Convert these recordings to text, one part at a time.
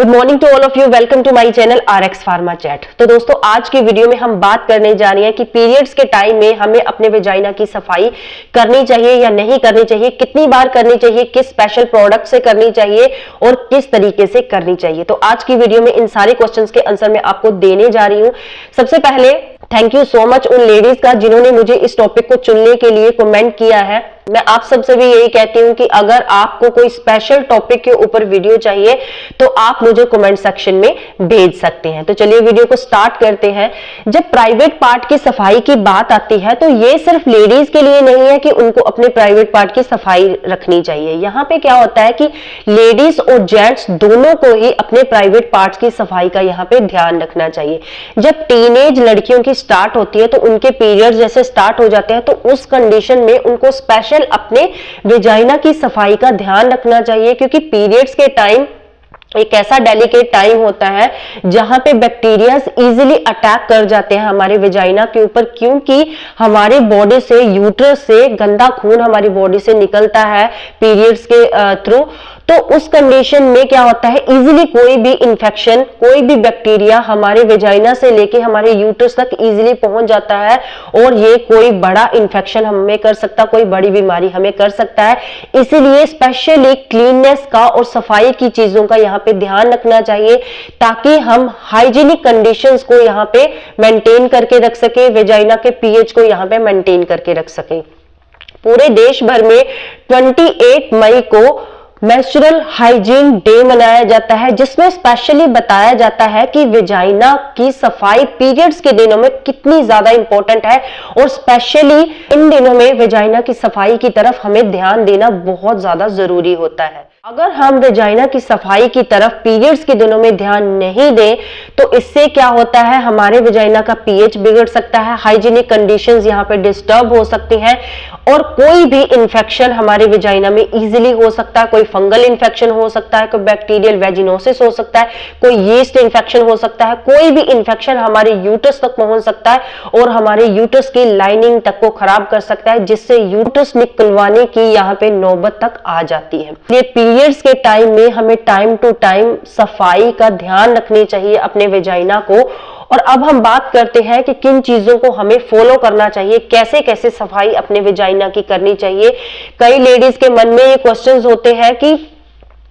Good morning to all of you. Welcome to my channel RX pharma chat. तो दोस्तों आज की video में हम बात करने जा रहे हैं कि पीरियड्स के टाइम में हमें अपने वेजाइना की सफाई करनी चाहिए या नहीं करनी चाहिए, कितनी बार करनी चाहिए, किस स्पेशल प्रोडक्ट से करनी चाहिए और किस तरीके से करनी चाहिए। तो आज की वीडियो में इन सारे क्वेश्चंस के आंसर मैं आपको देने जा रही हूँ। सबसे पहले थैंक यू सो मच उन लेडीज का जिन्होंने मुझे इस टॉपिक को चुनने के लिए कमेंट किया है। मैं आप सबसे भी यही कहती हूं कि अगर आपको कोई स्पेशल टॉपिक के ऊपर वीडियो चाहिए तो आप मुझे कमेंट सेक्शन में भेज सकते हैं। तो चलिए वीडियो को स्टार्ट करते हैं। जब प्राइवेट पार्ट की सफाई की बात आती है तो ये सिर्फ लेडीज के लिए नहीं है कि उनको अपने प्राइवेट पार्ट की सफाई रखनी चाहिए। यहाँ पे क्या होता है कि लेडीज और जेंट्स दोनों को ही अपने प्राइवेट पार्ट्स की सफाई का यहाँ पे ध्यान रखना चाहिए। जब टीनेज लड़कियों की स्टार्ट होती है तो उनके पीरियड जैसे स्टार्ट हो जाते हैं तो उस कंडीशन में उनको स्पेशल अपने वेजाइना की सफाई का ध्यान रखना चाहिए, क्योंकि पीरियड्स के टाइम एक ऐसा डेलिकेट टाइम होता है जहां पे बैक्टीरियाज इजीली अटैक कर जाते हैं हमारे वेजाइना के ऊपर, क्योंकि हमारी बॉडी से, यूट्रस से गंदा खून हमारी बॉडी से निकलता है पीरियड्स के थ्रू। तो उस कंडीशन में क्या होता है, इजीली कोई भी इंफेक्शन, कोई भी बैक्टीरिया हमारे वेजाइना से लेके हमारे यूट्रस तक इजीली पहुंच जाता है और ये कोई बड़ा इंफेक्शन हमें कर सकता, कोई बड़ी बीमारी हमें कर सकता है। इसीलिए स्पेशली क्लीननेस का और सफाई की चीजों का यहाँ पे ध्यान रखना चाहिए ताकि हम हाइजीनिक कंडीशंस को यहाँ पे मेंटेन करके रख सके, वेजाइना के पीएच को यहाँ पे मेंटेन करके रख सके। पूरे देश भर में 28 मई को मेंस्ट्रुअल हाइजीन डे मनाया जाता है, जिसमें स्पेशली बताया जाता है कि वेजाइना की सफाई पीरियड्स के दिनों में कितनी ज्यादा इंपॉर्टेंट है और स्पेशली इन दिनों में वेजाइना की सफाई की तरफ हमें ध्यान देना बहुत ज्यादा जरूरी होता है। अगर हम वेजाइना की सफाई की तरफ पीरियड्स के दिनों में ध्यान नहीं दें तो इससे क्या होता है, हमारे वेजाइना का पीएच बिगड़ सकता है, हाइजीनिक कंडीशंस यहाँ पे डिस्टर्ब हो सकती हैं और कोई भी इंफेक्शन हमारे वेजाइना में इजीली हो सकता है। कोई फंगल इंफेक्शन हो सकता है, कोई बैक्टीरियल वेजिनोसिस हो सकता है, कोई यीस्ट इंफेक्शन हो सकता है, कोई भी इंफेक्शन हमारे यूट्रस तक पहुंच सकता है और हमारे यूट्रस की लाइनिंग तक को खराब कर सकता है, जिससे यूट्रस निकलवाने की यहाँ पे नौबत तक आ जाती है। ये पीरियड्स के टाइम में हमें टाइम टू टाइम सफाई का ध्यान रखनी चाहिए अपने वेजाइना को। और अब हम बात करते हैं कि किन चीजों को हमें फॉलो करना चाहिए, कैसे कैसे सफाई अपने वेजाइना की करनी चाहिए। कई लेडीज के मन में ये क्वेश्चंस होते हैं कि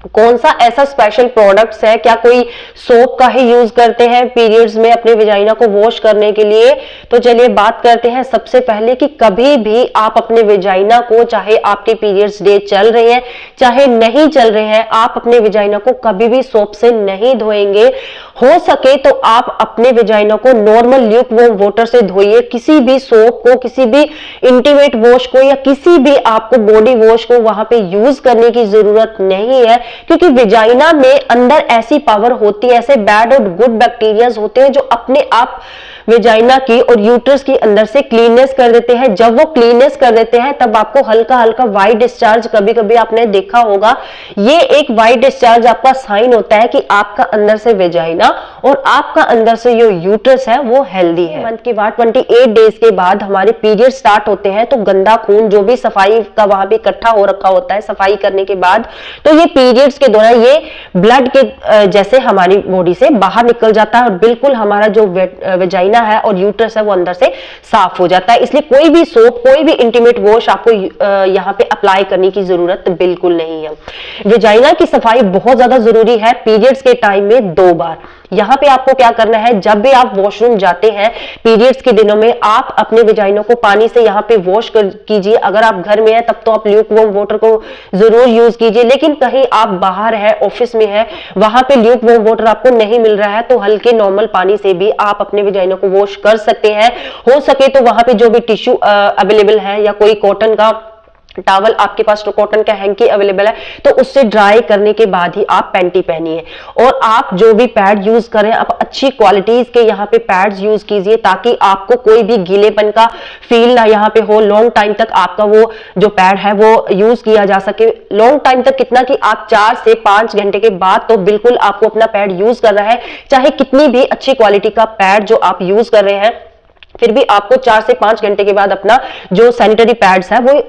कौन सा ऐसा स्पेशल प्रोडक्ट्स है, क्या कोई सोप का ही यूज करते हैं पीरियड्स में अपने वेजाइना को वॉश करने के लिए। तो चलिए बात करते हैं सबसे पहले कि कभी भी आप अपने वेजाइना को, चाहे आपके पीरियड्स डे चल रहे हैं चाहे नहीं चल रहे हैं, आप अपने वेजाइना को कभी भी सोप से नहीं धोएंगे। हो सके तो आप अपने वेजाइना को नॉर्मल ल्यूक वार्म वाटर से धोइए। किसी भी सोप को, किसी भी इंटीमेट वॉश को या किसी भी आपको बॉडी वॉश को वहां पे यूज करने की जरूरत नहीं है, क्योंकि वेजाइना में अंदर ऐसी पावर होती है, ऐसे बैड और गुड बैक्टीरियाज होते हैं जो अपने आप वेजाइना की और यूट्रस की अंदर से क्लीननेस कर देते हैं। जब वो क्लीननेस कर देते हैं तब आपको हल्का हल्का व्हाइट डिस्चार्ज, कभी कभी आपने देखा होगा, ये एक व्हाइट डिस्चार्ज आपका साइन होता है कि आपका अंदर से वेजाइना और आपका अंदर से जो यूट्रस है वो हेल्दी है। मंथ के बाद 28 डेज के बाद हमारे पीरियड स्टार्ट होते हैं तो गंदा खून जो भी सफाई का वहां पे इकट्ठा हो रखा होता है सफाई करने के बाद, तो ये पीरियड्स के दौरान ये ब्लड के जैसे हमारी बॉडी से बाहर निकल जाता है और बिल्कुल हमारा जो वेजाइना है और यूट्रस है वो अंदर से साफ हो जाता है। इसलिए कोई भी सोप, कोई भी इंटीमेट वॉश आपको यहाँ पे अप्लाई करने की जरूरत बिल्कुल नहीं है। वेजाइना की सफाई बहुत ज्यादा जरूरी है पीरियड्स के टाइम में 2 बार। यहाँ पे आपको क्या करना है, जब भी आप वॉशरूम जाते हैं पीरियड्स के दिनों में, आप अपने वेजाइना को पानी से यहाँ पे वॉश कीजिए। अगर आप घर में हैं तब तो आप ल्यूक वार्म वाटर को जरूर यूज कीजिए, लेकिन कहीं आप बाहर है, ऑफिस में है, वहां पे ल्यूक वार्म वाटर आपको नहीं मिल रहा है तो हल्के नॉर्मल पानी से भी आप अपने वेजाइना को वॉश कर सकते हैं। हो सके तो वहां पे जो भी टिश्यू अवेलेबल है या कोई कॉटन का टॉवल आपके पास, तो कॉटन का हैंकी अवेलेबल है तो उससे ड्राई करने के बाद ही आप पैंटी पहनिए। और आप जो भी पैड यूज करें आप अच्छी क्वालिटीज के यहाँ पे पैड्स यूज कीजिए ताकि आपको कोई भी गीलेपन का फील ना यहाँ पे हो। लॉन्ग टाइम तक आपका वो जो पैड है वो यूज किया जा सके। लॉन्ग टाइम तक कितना कि आप 4 से 5 घंटे के बाद तो बिल्कुल आपको अपना पैड यूज कर रहा है, चाहे कितनी भी अच्छी क्वालिटी का पैड जो आप यूज कर रहे हैं, फिर भी आपको 4 से 5 घंटे के बाद अपना जो सैनिटरी पैड्स है वो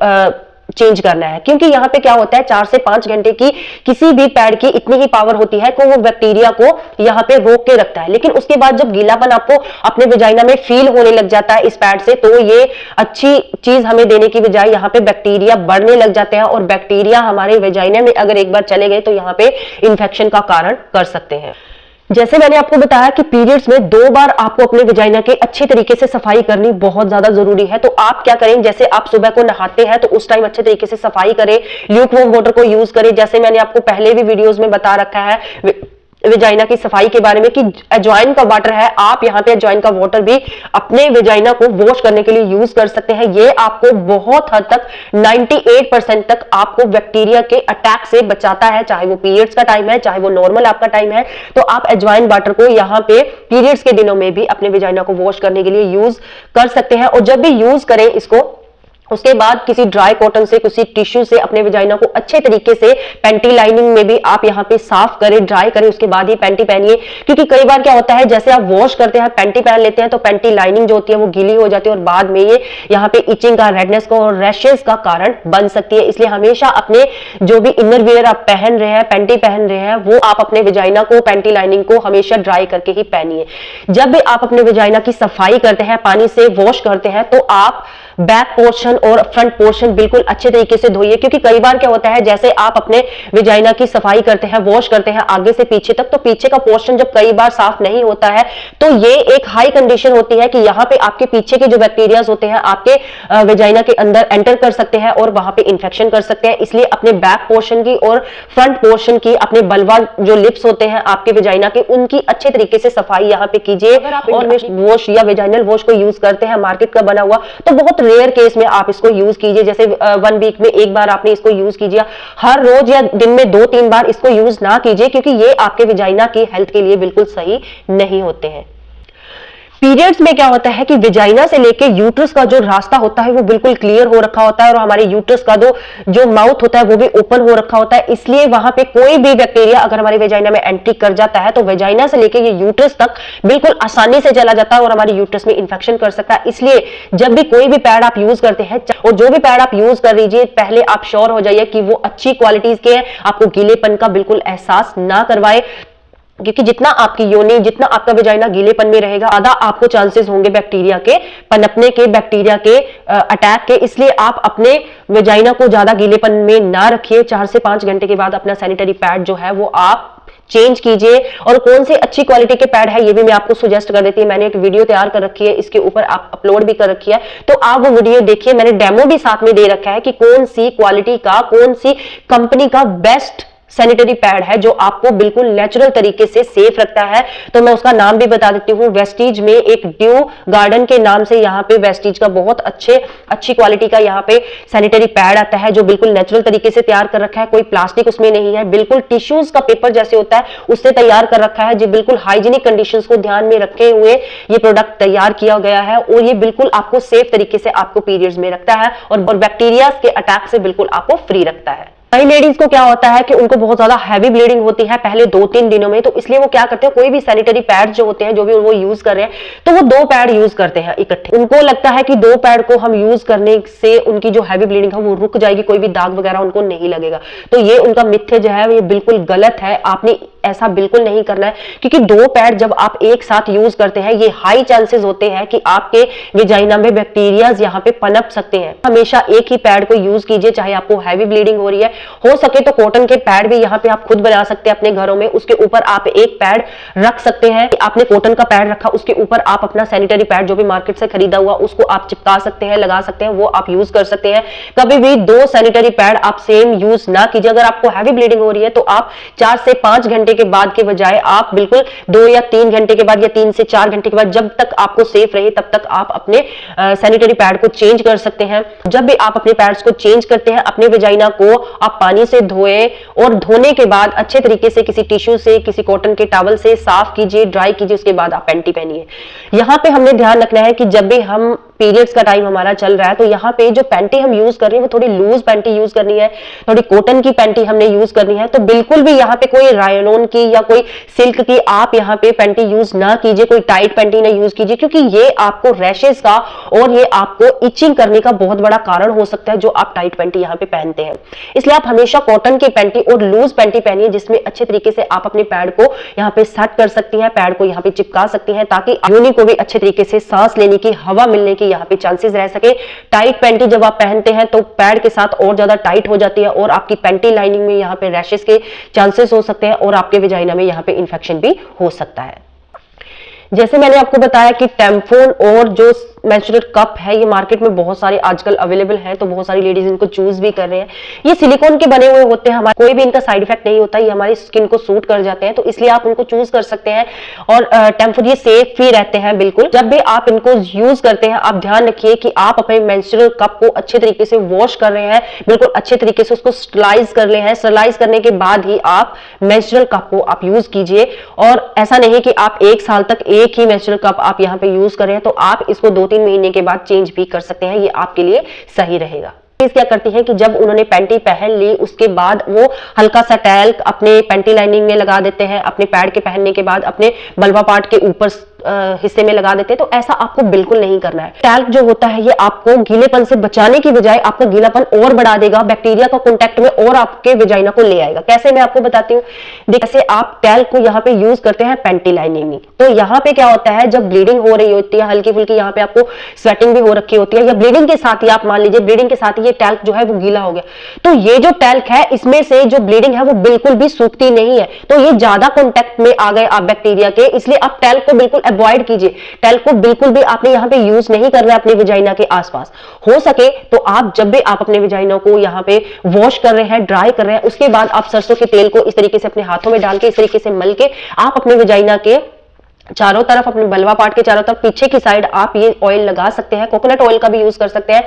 चेंज करना है, क्योंकि यहाँ पे क्या होता है 4 से 5 घंटे की किसी भी पैड की इतनी ही पावर होती है कि वो बैक्टीरिया को यहाँ पे रोक के रखता है। लेकिन उसके बाद जब गीलापन आपको अपने वेजाइना में फील होने लग जाता है इस पैड से, तो ये अच्छी चीज हमें देने की बजाय यहाँ पे बैक्टीरिया बढ़ने लग जाते हैं, और बैक्टीरिया हमारे वेजाइना में अगर एक बार चले गए तो यहाँ पे इंफेक्शन का कारण कर सकते हैं। जैसे मैंने आपको बताया कि पीरियड्स में 2 बार आपको अपने वेजाइना के अच्छे तरीके से सफाई करनी बहुत ज्यादा जरूरी है। तो आप क्या करें, जैसे आप सुबह को नहाते हैं तो उस टाइम अच्छे तरीके से सफाई करें, ल्यूकवार्म वाटर को यूज करें। जैसे मैंने आपको पहले भी वीडियोस में बता रखा है वेजाइना की सफाई के बारे में कि अजवाइन का वाटर है, आप यहाँ पे अजवाइन का वाटर भी अपने वेजाइना को वॉश करने के लिए यूज कर सकते हैं। ये आपको बहुत हद तक 98% तक आपको बैक्टीरिया के अटैक से बचाता है, चाहे वो पीरियड्स का टाइम है चाहे वो नॉर्मल आपका टाइम है। तो आप अजवाइन वाटर को यहाँ पे पीरियड्स के दिनों में भी अपने वेजाइना को वॉश करने के लिए यूज कर सकते हैं। और जब भी यूज करें इसको, उसके बाद किसी ड्राई कॉटन से, किसी टिश्यू से अपने वेजाइना को अच्छे तरीके से पैंटी लाइनिंग में भी आप यहाँ पे साफ करें, ड्राई करें, उसके बाद ही पैंटी पहनिए। क्योंकि कई बार क्या होता है, जैसे आप वॉश करते हैं पैंटी पहन लेते हैं तो पैंटी लाइनिंग जो होती है वो गीली हो जाती है और बाद में ये यहाँ पे इचिंग का, रेडनेस का और रैशेस का कारण बन सकती है। इसलिए हमेशा अपने जो भी इनर वियर आप पहन रहे हैं, पैंटी पहन रहे हैं, वो आप अपने वेजाइना को, पैंटी लाइनिंग को हमेशा ड्राई करके ही पहनिए। जब भी आप अपने वेजाइना की सफाई करते हैं, पानी से वॉश करते हैं, तो आप बैक पोर्शन और फ्रंट पोर्शन बिल्कुल अच्छे तरीके से धोइए। क्योंकि कई बार क्या होता है, जैसे आप अपने वेजाइना की सफाई करते हैं, वॉश करते हैं आगे से पीछे तक, तो पीछे का पोर्शन जब कई बार साफ नहीं होता है तो ये एक हाई कंडीशन होती है कि यहाँ पे आपके पीछे के जो बैक्टीरियाज होते हैं आपके वेजाइना के अंदर एंटर कर सकते हैं और वहां पे इंफेक्शन कर सकते हैं। इसलिए अपने बैक पोर्शन की और फ्रंट पोर्शन की, अपने बल्वा जो लिप्स होते हैं आपके वेजाइना के, उनकी अच्छे तरीके से सफाई यहाँ पे कीजिए। और वॉश या वेजाइनल वॉश को यूज करते हैं मार्केट का बना हुआ, तो बहुत रेयर केस में आप इसको यूज कीजिए। जैसे 1 वीक में एक बार आपने इसको यूज कीजिए, हर रोज या दिन में 2-3 बार इसको यूज ना कीजिए, क्योंकि ये आपके वेजाइना की हेल्थ के लिए बिल्कुल सही नहीं होते हैं। पीरियड्स में क्या होता है कि वेजाइना से लेके यूट्रस का जो रास्ता होता है वो बिल्कुल क्लियर हो रखा होता है, और हमारे यूट्रस का जो माउथ होता है वो भी ओपन हो रखा होता है। इसलिए वहां पे कोई भी बैक्टीरिया अगर हमारे वेजाइना में एंट्री कर जाता है तो वेजाइना से लेके ये यूट्रस तक बिल्कुल आसानी से चला जाता है और हमारे यूट्रस में इंफेक्शन कर सकता है। इसलिए जब भी कोई भी पैड आप यूज करते हैं, और जो भी पैड आप यूज कर लीजिए, पहले आप श्योर हो जाइए कि वो अच्छी क्वालिटीज के हैं, आपको गीलेपन का बिल्कुल एहसास ना करवाए। क्योंकि जितना आपकी योनि, जितना आपका वेजाइना गीलेपन में रहेगा, आधा आपको चांसेस होंगे बैक्टीरिया के पनपने के, बैक्टीरिया के अटैक के। इसलिए आप अपने वेजाइना को ज्यादा गीलेपन में ना रखिए। 4 से 5 घंटे के बाद अपना सैनिटरी पैड जो है वो आप चेंज कीजिए। और कौन से अच्छी क्वालिटी के पैड है ये भी मैं आपको सुजेस्ट कर देती हूँ। मैंने एक वीडियो तैयार कर रखी है, इसके ऊपर आप अपलोड भी कर रखी है, तो आप वो वीडियो देखिए। मैंने डेमो भी साथ में दे रखा है कि कौन सी क्वालिटी का, कौन सी कंपनी का बेस्ट सैनिटरी पैड है जो आपको बिल्कुल नेचुरल तरीके से सेफ रखता है। तो मैं उसका नाम भी बता देती हूँ। वेस्टीज में एक ड्यू गार्डन के नाम से यहाँ पे वेस्टीज का बहुत अच्छी क्वालिटी का यहाँ पे सैनिटरी पैड आता है, जो बिल्कुल नेचुरल तरीके से तैयार कर रखा है। कोई प्लास्टिक उसमें नहीं है, बिल्कुल टिश्यूज का पेपर जैसे होता है उससे तैयार कर रखा है। जो बिल्कुल हाइजीनिक कंडीशंस को ध्यान में रखे हुए ये प्रोडक्ट तैयार किया गया है, और ये बिल्कुल आपको सेफ तरीके से आपको पीरियड्स में रखता है और बैक्टीरिया के अटैक से बिल्कुल आपको फ्री रखता है। कई लेडीज को क्या होता है कि उनको बहुत ज्यादा हैवी ब्लीडिंग होती है पहले 2-3 दिनों में, तो इसलिए वो क्या करते हैं, कोई भी सैनिटरी पैड जो होते हैं, जो भी वो यूज कर रहे हैं, तो वो 2 पैड यूज करते हैं इकट्ठे। उनको लगता है कि 2 पैड को हम यूज करने से उनकी जो हैवी ब्लीडिंग है वो रुक जाएगी, कोई भी दाग वगैरह उनको नहीं लगेगा। तो ये उनका मिथ्य जो है ये बिल्कुल गलत है। आपने ऐसा बिल्कुल नहीं करना है, क्योंकि 2 पैड जब आप एक साथ यूज करते हैं, ये हाई चांसेस होते हैं कि आपके वेजाइना में बैक्टीरियाज यहाँ पे पनप सकते हैं। हमेशा एक ही पैड को यूज कीजिए, चाहे आपको हैवी ब्लीडिंग हो रही है। हो सके तो कॉटन के पैड भी यहाँ पे आप खुद बना सकते हैं अपने घरों में, उसके ऊपर आप एक पैड रख सकते हैं। आपने कॉटन का पैड रखा, उसके ऊपर आप अपना सैनिटरी पैड जो भी मार्केट से खरीदा हुआ उसको आप चिपका सकते हैं, लगा सकते हैं, वो आप यूज कर सकते हैं। कभी भी 2 सैनिटरी पैड आप सेम यूज ना कीजिए। अगर आपको हैवी ब्लीडिंग हो रही है तो आप 4 से 5 घंटे के बाद के बजाय आप बिल्कुल 2 या 3 घंटे के बाद या 3 से 4 घंटे के बाद, जब तक आपको सेफ रहे तब तक आप अपने सैनिटरी पैड को चेंज कर सकते हैं। जब भी आप अपने पैड्स को चेंज करते हैं, अपने वेजाइना को आप पानी से धोएं, और धोने के बाद अच्छे तरीके से किसी टिश्यू से, किसी कॉटन के टॉवल से साफ कीजिए, ड्राई कीजिए, उसके बाद आप पैंटी पहनिए। यहां पे हमने ध्यान रखना है कि जब भी हम पीरियड्स का टाइम हमारा चल रहा है, तो यहाँ पे जो पैंटी हम यूज कर रहे हैं वो थोड़ी लूज पैंटी यूज करनी है, थोड़ी कॉटन की पैंटी हमने यूज करनी है। तो बिल्कुल भी यहाँ पे कोई रायनोन की या कोई सिल्क की आप यहाँ पे पैंटी यूज ना कीजिए, कोई टाइट पैंटी ना यूज कीजिए, क्योंकि ये आपको रैशेस का और ये आपको इचिंग करने का बहुत बड़ा कारण हो सकता है जो आप टाइट पैंटी यहाँ पे पहनते हैं। इसलिए आप हमेशा कॉटन की पैंटी और लूज पैंटी पहनिए, जिसमें अच्छे तरीके से आप अपने पैड को यहाँ पे सेट कर सकती हैं, पैड को यहाँ पे चिपका सकती हैं, ताकि योनि को भी अच्छे तरीके से सांस लेने की, हवा मिलने की यहाँ पे चांसेस रह सके। टाइट पैंटी जब आप पहनते हैं तो पैड के साथ और ज्यादा टाइट हो जाती है और आपकी पैंटी लाइनिंग में यहाँ पे रैशेस के चांसेस हो सकते हैं और आपके वेजाइना में यहाँ पे इन्फेक्शन भी हो सकता है। जैसे मैंने आपको बताया कि टैम्फोन और जो मेंस्ट्रुअल कप है ये मार्केट में बहुत सारे आजकल अवेलेबल हैं, तो बहुत सारी लेडीज इनको चूज भी कर रहे हैं। ये सिलिकॉन के बने हुए होते हैं, हमारे कोई भी इनका साइड इफेक्ट नहीं होता, ये हमारी स्किन को सूट कर जाते हैं, तो इसलिए आप उनको चूज कर सकते हैं। और टैम्फोन ये सेफ ही रहते हैं बिल्कुल। जब भी आप इनको यूज करते हैं आप ध्यान रखिए कि आप अपने मेंस्ट्रुअल कप को अच्छे तरीके से वॉश कर रहे हैं, बिल्कुल अच्छे तरीके से उसको स्टरलाइज कर ले हैं। स्टरलाइज करने के बाद ही आप मेंस्ट्रुअल कप को आप यूज कीजिए। और ऐसा नहीं कि आप 1 साल तक एक ही मेंस्ट्रुअल कप आप यहाँ पे यूज कर रहे हैं, तो आप इसको 2-3 महीने के बाद चेंज भी कर सकते हैं, ये आपके लिए सही रहेगा। क्या करती हैं कि जब उन्होंने पैंटी पहन ली उसके बाद वो हल्का सा टैल्क अपने पैंटी लाइनिंग में लगा देते हैं, अपने पैड के पहनने के बाद अपने बल्बा पार्ट के ऊपर हिस्से में लगा देते हैं। तो ऐसा आपको बिल्कुल नहीं करना है। टैल्क जो होता है ये आपको गीलेपन से बचाने की बजाय आपका गीलापन और बढ़ा देगा, बैक्टीरिया का कांटेक्ट में और आपके वेजाइना को ले आएगा। कैसे, मैं आपको बताती हूँ। जैसे आप टैल्क को यहाँ पे यूज करते हैं पैंटी लाइनिंग में, तो यहाँ पे क्या होता है, जब ब्लीडिंग हो रही होती है हल्की फुल्की, यहाँ पे आपको स्वेटिंग भी हो रखी होती है, या ब्लीडिंग के साथ ही आप मान लीजिए ब्लीडिंग के साथ ही ये टैल्क जो है वो गीला हो गया, तो ये जो टैल्क है इसमें से जो ब्लीडिंग है वो बिल्कुल भी सूखती नहीं है, तो ये ज्यादा कॉन्टेक्ट में आ गए आप बैक्टीरिया के, इसलिए आप टैल्क को बिल्कुल अवॉइड कीजिए। टैल्क को बिल्कुल भी आपने यहाँ पे यूज नहीं करना है अपने वेजाइना के आसपास। हो सके तो आप जब भी आप अपने वेजाइना को यहाँ पे वॉश कर रहे हैं, ड्राई कर रहे हैं, उसके बाद आप सरसों के तेल को इस तरीके से अपने हाथों में डाल के इस तरीके से मल के आप अपने वेजाइना के चारों तरफ, अपने बल्बा पार्ट के चारों तरफ पीछे की साइड आप ये ऑयल लगा सकते हैं। कोकोनट ऑयल का भी यूज कर सकते हैं।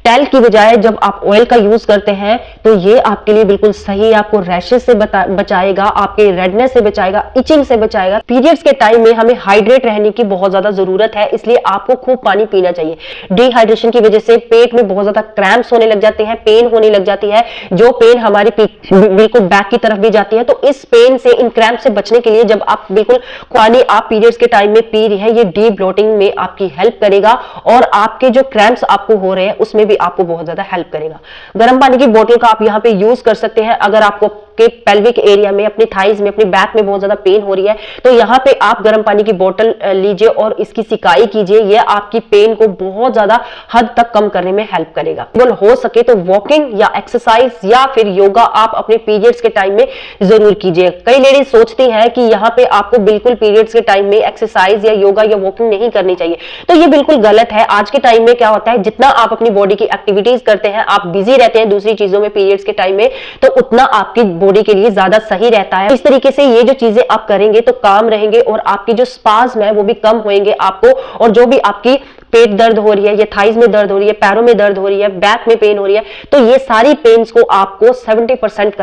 टैल्क की बजाय जब आप ऑयल का यूज करते हैं तो ये आपके लिए बिल्कुल सही है, आपको रैशेस से बचाएगा, आपके रेडनेस से बचाएगा, इचिंग से बचाएगा। पीरियड्स के टाइम में हमें हाइड्रेट रहने की बहुत ज्यादा जरूरत है, इसलिए आपको खूब पानी पीना चाहिए। डिहाइड्रेशन की वजह से पेट में बहुत ज्यादा क्रैम्प्स होने लग जाते हैं, पेन होने लग जाती है, जो पेन हमारी बिल्कुल बैक की तरफ भी जाती है। तो इस पेन से, इन क्रैम्प से बचने के लिए जब आप बिल्कुल पानी आप पीरियड्स के टाइम में पी रही है, ये डी ब्लोटिंग में आपकी हेल्प करेगा और आपके जो क्रैम्प्स आपको हो रहे हैं उसमें भी आपको बहुत ज्यादा हेल्प करेगा। गर्म पानी की बोतल का आप यहाँ पे यूज कर सकते हैं। अगर आपको के पेल्विक एरिया में, अपनी थाइज में, अपनी बैक में बहुत ज्यादा पेन हो रही है तो यहाँ पे आप गर्म पानी की बोतल लीजिए और इसकी सिकाई कीजिए। यह आपकी पेन को बहुत ज्यादा हद तक कम करने में हेल्प करेगा। हो सके तो वॉकिंग या एक्सरसाइज या फिर योगा आप अपने पीरियड्स के टाइम में जरूर कीजिए। कई लेडीज सोचती हैं कि यहाँ पे आपको बिल्कुल पीरियड्स के टाइम में एक्सरसाइज या योगा या वॉकिंग नहीं करनी चाहिए, तो ये बिल्कुल गलत है। आज के टाइम में क्या होता है, जितना आप अपनी बॉडी की एक्टिविटीज करते हैं, आप बिजी रहते हैं दूसरी चीजों में पीरियड्स के टाइम में, तो उतना आपकी बॉडी के लिए ज्यादा सही रहता है। इस तरीके से ये जो चीजें आप करेंगे तो काम रहेंगे और आपकी जो स्पाज्म है वो भी कम होंगे आपको, और जो भी आपकी पेट दर्द हो रही है या थाइज में दर्द हो रही है, पैरों में दर्द हो रही है, बैक में पेन हो रही है, तो ये सारी पेन्स को आपको 70%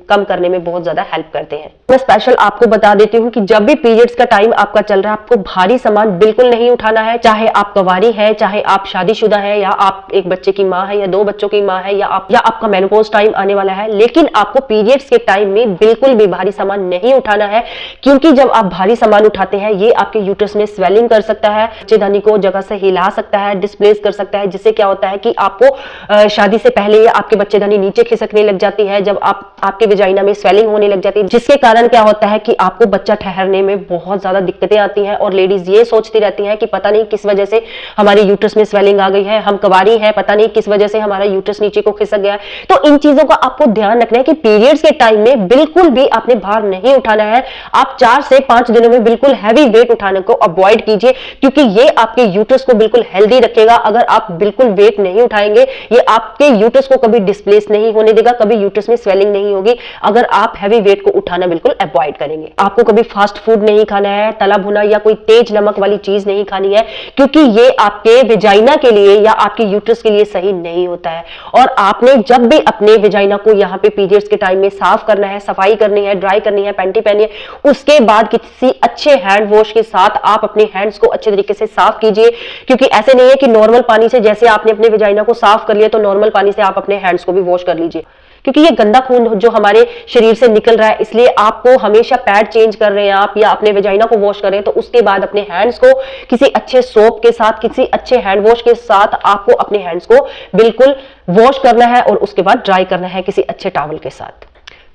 कम करने में बहुत ज्यादा हेल्प करते हैं। मैं स्पेशल आपको बता देती हूँ कि जब भी पीरियड्स का टाइम आपका चल रहा है, आपको भारी सामान बिल्कुल नहीं उठाना है। चाहे आप कुंवारी है, चाहे आप शादीशुदा है, या आप एक बच्चे की माँ है या 2 बच्चों की माँ है, या आपका मेनोपॉज टाइम आने वाला है, लेकिन आपको पीरियड्स के टाइम में बिल्कुल भी भारी सामान नहीं उठाना है, क्योंकि जब आप भारी सामान उठाते हैं ये आपके यूट्रस में स्वेलिंग कर सकता है, बच्चेदानी को जगह से हिला सकता है, डिस्प्लेस कर सकता है, जिससे क्या होता है कि आपको शादी से पहले आपके बच्चेदानी नीचे खिसकने लग जाती है, जब आपके वेजाइना में स्वेलिंग होने लग जाती है, जिसके कारण क्या होता है कि आपको बच्चा ठहरने में बहुत ज्यादा दिक्कतें आती हैं। और लेडीज ये सोचती रहती हैं कि पता नहीं किस वजह से हमारे यूट्रस में स्वेलिंग आ गई है, हम कुंवारी हैं, पता नहीं किस वजह से हमारा यूट्रस नीचे को खिसक गया है। तो इन चीजों का आपको ध्यान रखना है कि पीरियड्स के टाइम में बिल्कुल भी आपने भार नहीं उठाना है। आप 4 से 5 दिनों में बिल्कुल हैवी वेट उठाने को अवॉइड कीजिए, क्योंकि ये आपके यूट्रस को बिल्कुल हेल्दी रखेगा। अगर आप बिल्कुल वेट नहीं उठाएंगे, ये आपके यूट्रस को कभी डिस्प्लेस नहीं होने देगा, कभी यूट्रस में स्वेलिंग नहीं होगी, अगर आप हैवी वेट को उठाना बिल्कुल अवॉइड करेंगे। आपको कभी फास्ट फूड नहीं खाना है, तला भुना या कोई तेज नमक वाली चीज नहीं खानी है, क्योंकि ये आपके वेजाइना के लिए या आपके यूट्रस के लिए सही नहीं होता है। और आपने जब भी अपने वेजाइना को यहाँ पे पीरियड्स के टाइम में साफ करना है, सफाई करनी है, ड्राई करनी है, पैंटी पहनी है, उसके बाद किसी अच्छे हैंड वॉश के साथ आप अपने हैंड्स को अच्छे तरीके से साफ कीजिए, क्योंकि क्योंकि ऐसे नहीं है कि नॉर्मल पानी से जैसे आपने अपने वेजाइना को साफ कर लिया तो नॉर्मल पानी से आप अपने हैंड्स को भी वॉश कर लीजिए, क्योंकि ये गंदा खून जो हमारे शरीर से निकल रहा है, इसलिए आपको हमेशा पैड चेंज कर रहे हैं आप या अपने वेजाइना को वॉश कर रहे हैं तो उसके बाद अपने हैंड्स को किसी अच्छे सोप के साथ, किसी अच्छे हैंड वॉश के साथ आपको अपने हैंड्स को बिल्कुल वॉश करना है और उसके बाद ड्राई करना है किसी अच्छे टॉवल के साथ।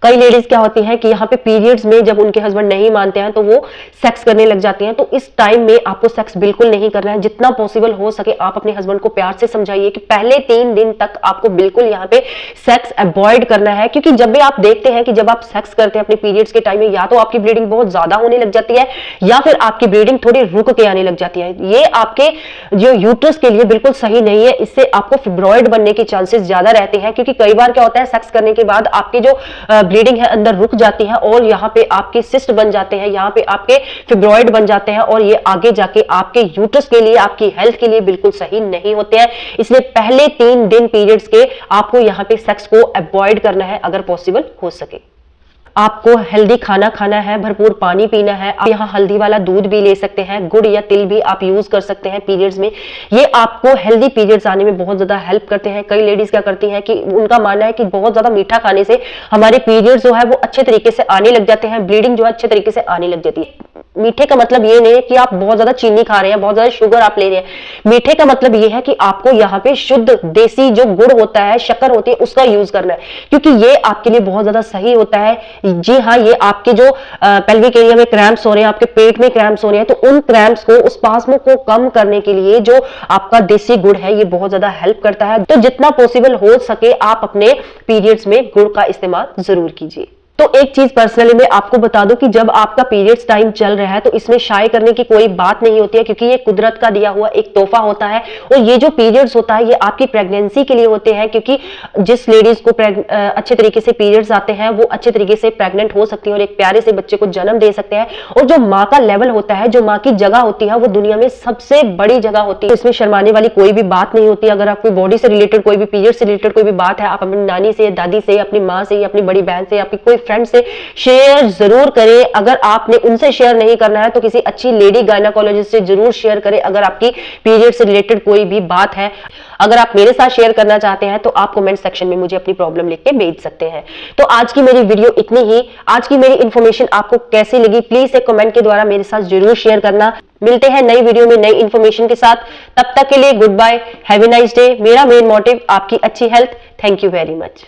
कई लेडीज क्या होती हैं कि यहाँ पे पीरियड्स में जब उनके हस्बैंड नहीं मानते हैं तो वो सेक्स करने लग जाती हैं, तो इस टाइम में आपको सेक्स बिल्कुल नहीं करना है। जितना पॉसिबल हो सके आप अपने हस्बैंड को प्यार से समझाइए कि पहले 3 दिन तक आपको बिल्कुल यहाँ पे सेक्स अवॉइड करना है, क्योंकि जब भी आप देखते हैं कि जब आप सेक्स करते हैं अपने पीरियड्स के टाइम में या तो आपकी ब्लीडिंग बहुत ज्यादा होने लग जाती है या फिर आपकी ब्लीडिंग थोड़ी रुक के आने लग जाती है। ये आपके जो यूट्रस के लिए बिल्कुल सही नहीं है, इससे आपको फिब्रॉइड बनने के चांसेस ज्यादा रहते हैं, क्योंकि कई बार क्या होता है सेक्स करने के बाद आपकी जो ब्लीडिंग है अंदर रुक जाती है और यहाँ पे आपके सिस्ट बन जाते हैं, यहाँ पे आपके फिब्रॉइड बन जाते हैं और ये आगे जाके आपके यूट्रस के लिए, आपकी हेल्थ के लिए बिल्कुल सही नहीं होते हैं। इसलिए पहले 3 दिन पीरियड्स के आपको यहाँ पे सेक्स को अवॉइड करना है अगर पॉसिबल हो सके। आपको हेल्दी खाना खाना है, भरपूर पानी पीना है। आप यहाँ हल्दी वाला दूध भी ले सकते हैं, गुड़ या तिल भी आप यूज कर सकते हैं पीरियड्स में। ये आपको हेल्दी पीरियड्स आने में बहुत ज्यादा हेल्प करते हैं। कई लेडीज क्या करती हैं कि उनका मानना है कि बहुत ज्यादा मीठा खाने से हमारे पीरियड्स जो है वो अच्छे तरीके से आने लग जाते हैं, ब्लीडिंग जो है अच्छे तरीके से आने लग जाती है। मीठे का मतलब ये नहीं है कि आप बहुत ज्यादा चीनी खा रहे हैं, बहुत ज्यादा शुगर आप ले रहे हैं। मीठे का मतलब ये है कि आपको यहाँ पे शुद्ध देसी जो गुड़ होता है, शक्कर होती है, उसका यूज करना है, क्योंकि ये आपके लिए बहुत ज्यादा सही होता है। जी हाँ, ये आपके जो पेल्विक एरिया में क्रैम्प्स हो रहे हैं, आपके पेट में क्रैम्प्स हो रहे हैं, तो उन क्रैम्प्स को, उस स्पास्म को कम करने के लिए जो आपका देसी गुड़ है ये बहुत ज्यादा हेल्प करता है। तो जितना पॉसिबल हो सके आप अपने पीरियड्स में गुड़ का इस्तेमाल जरूर कीजिए। तो एक चीज पर्सनली मैं आपको बता दूं कि जब आपका पीरियड्स टाइम चल रहा है तो इसमें शाय करने की कोई बात नहीं होती है, क्योंकि ये कुदरत का दिया हुआ एक तोहफा होता है। और ये जो पीरियड्स होता है ये आपकी प्रेगनेंसी के लिए होते हैं, क्योंकि जिस लेडीज को अच्छे तरीके से पीरियड्स आते हैं वो अच्छे तरीके से प्रेग्नेंट हो सकती है और एक प्यारे से बच्चे को जन्म दे सकते हैं। और जो माँ का लेवल होता है, जो माँ की जगह होती है, वो दुनिया में सबसे बड़ी जगह होती है। इसमें शर्माने वाली कोई भी बात नहीं होती। अगर आपकी बॉडी से रिलेटेड कोई भी, पीरियड से रिलेटेड कोई भी बात है, आप अपनी नानी से, दादी से, अपनी माँ से, अपनी बड़ी बहन से, आपकी कोई फ्रेंड से शेयर जरूर करें। अगर आपने उनसे शेयर नहीं करना है तो किसी अच्छी लेडी गायनेकोलॉजिस्ट से जरूर शेयर करें अगर आपकी पीरियड से रिलेटेड कोई भी बात है। अगर आप मेरे साथ शेयर करना चाहते हैं तो आप कमेंट सेक्शन में मुझे अपनी प्रॉब्लम लिख के भेज सकते हैं। तो आज की मेरी वीडियो इतनी ही। आज की मेरी इंफॉर्मेशन आपको कैसी लगी प्लीज एक कमेंट के द्वारा मेरे साथ जरूर शेयर करना। मिलते हैं नई वीडियो में नई इंफॉर्मेशन के साथ। तब तक के लिए good bye, have a nice day. मेरा मेन मोटिव आपकी अच्छी health. Thank you very much.